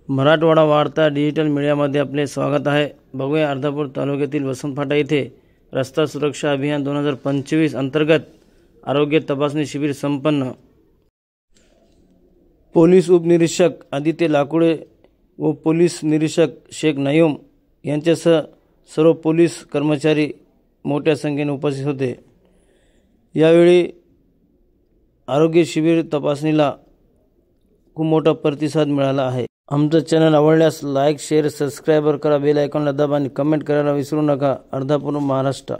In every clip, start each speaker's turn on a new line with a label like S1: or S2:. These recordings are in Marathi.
S1: मराठवाडा वार्ता डिजिटल मीडियामध्ये आपले स्वागत आहे। बघूया अर्धापूर तालुक्यातील वसंत फाटा येथे रस्ता सुरक्षा अभियान 2025 अंतर्गत आरोग्य तपासणी शिबिर संपन्न। पोलीस उपनिरीक्षक आदित्य लाकुडे व पोलीस निरीक्षक शेख नयूम यांच्यासह सर्व पोलीस कर्मचारी मोठ्या संख्येने उपस्थित होते। यावेळी आरोग्य शिबिर तपासणीला खूप मोठा प्रतिसाद मिळाला आहे। आमचं चॅनल आवडल्यास लाईक, शेअर, सबस्क्राइब करा, बेल आयकॉनला दाबा आणि कमेंट करायला विसरू नका। अर्धापूर महाराष्ट्र।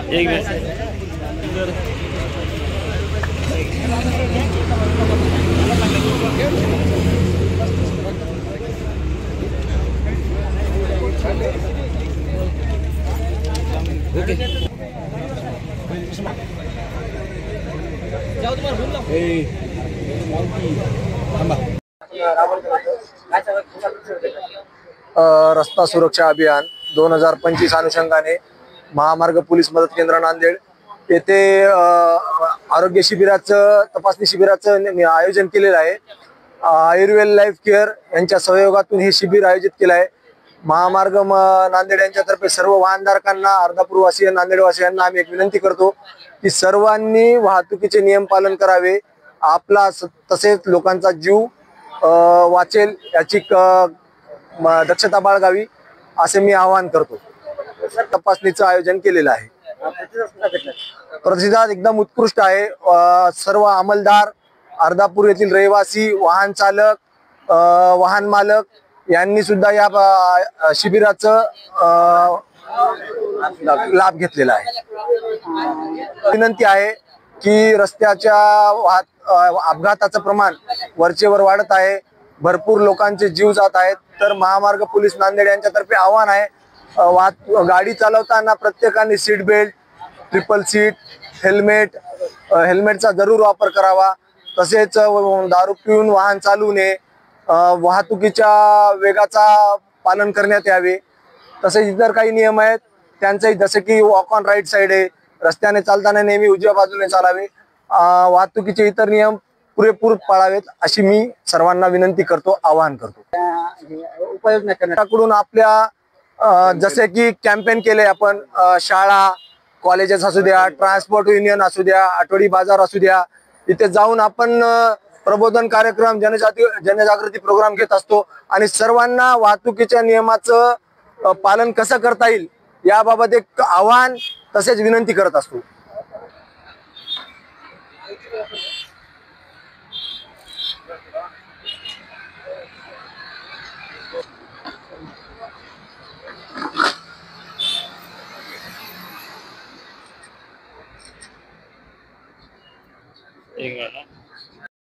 S1: एक
S2: रस्ता सुरक्षा अभियान 2025 अनुषंगाने महामार्ग पोलीस मदत केंद्र नांदेड येथे आरोग्य शिबिराचं तपासणी शिबिराचं आयोजन केलेलं आहे। आयुर्वेद लाईफ केअर यांच्या सहयोगातून हे शिबिर आयोजित केलं आहे। महामार्ग नांदेड यांच्यातर्फे सर्व वाहनधारकांना, अर्धापूर वासिय, नांदेड वासियांना आम्ही एक विनंती करतो की सर्वांनी वाहतुकीचे नियम पालन करावे, आपला तसेच लोकांचा जीव वाचेल याची दक्षता बाळगावी असे मी आवाहन करतो। तपासणीचं आयोजन केलेलं आहे। प्रतिसाद एकदम उत्कृष्ट आहे। सर्व अंमलदार, अर्धापूर येथील रहिवासी, वाहन चालक, वाहन मालक यांनी सुद्धा या शिबिराचं लाभ घेतलेला आहे। विनंती आहे की रस्त्याच्या अपघाताचं प्रमाण वरचेवर वाढत आहे, भरपूर लोकांचे जीव जात आहेत। तर महामार्ग पोलीस नांदेड यांच्यातर्फे आव्हान आहे, गाडी चालवताना प्रत्येकाने सीट बेल्ट, ट्रिपल सीट, हेल्मेटचा जरूर वापर करावा। तसेच दारू पिऊन वाहन चालवू नये, वाहतुकीच्या वेगाचा पालन करण्यात यावे। तसेच इतर काही नियम आहेत त्यांचे, जसे की वॉक ऑन राईट साइड आहे, रस्त्याने चालताना नेहमी उजव्या बाजूने चालावे, वाहतुकीचे इतर नियम पुरेपूर पाळावेत अशी मी सर्वांना विनंती करतो, आवाहन करतो। उपाययोजना करण्याकडून आपल्या जसे की कॅम्पेन केले आपण, शाळा, कॉलेजेस असू द्या, ट्रान्सपोर्ट युनियन असू द्या, आठवडी बाजार असू द्या, इथे जाऊन आपण प्रबोधन कार्यक्रम, जनजागृती प्रोग्राम घेत असतो आणि सर्वांना वाहतुकीच्या नियमाचं पालन कसं करता येईल याबाबत एक आवाहन तसेच विनंती करत असतो।
S1: एक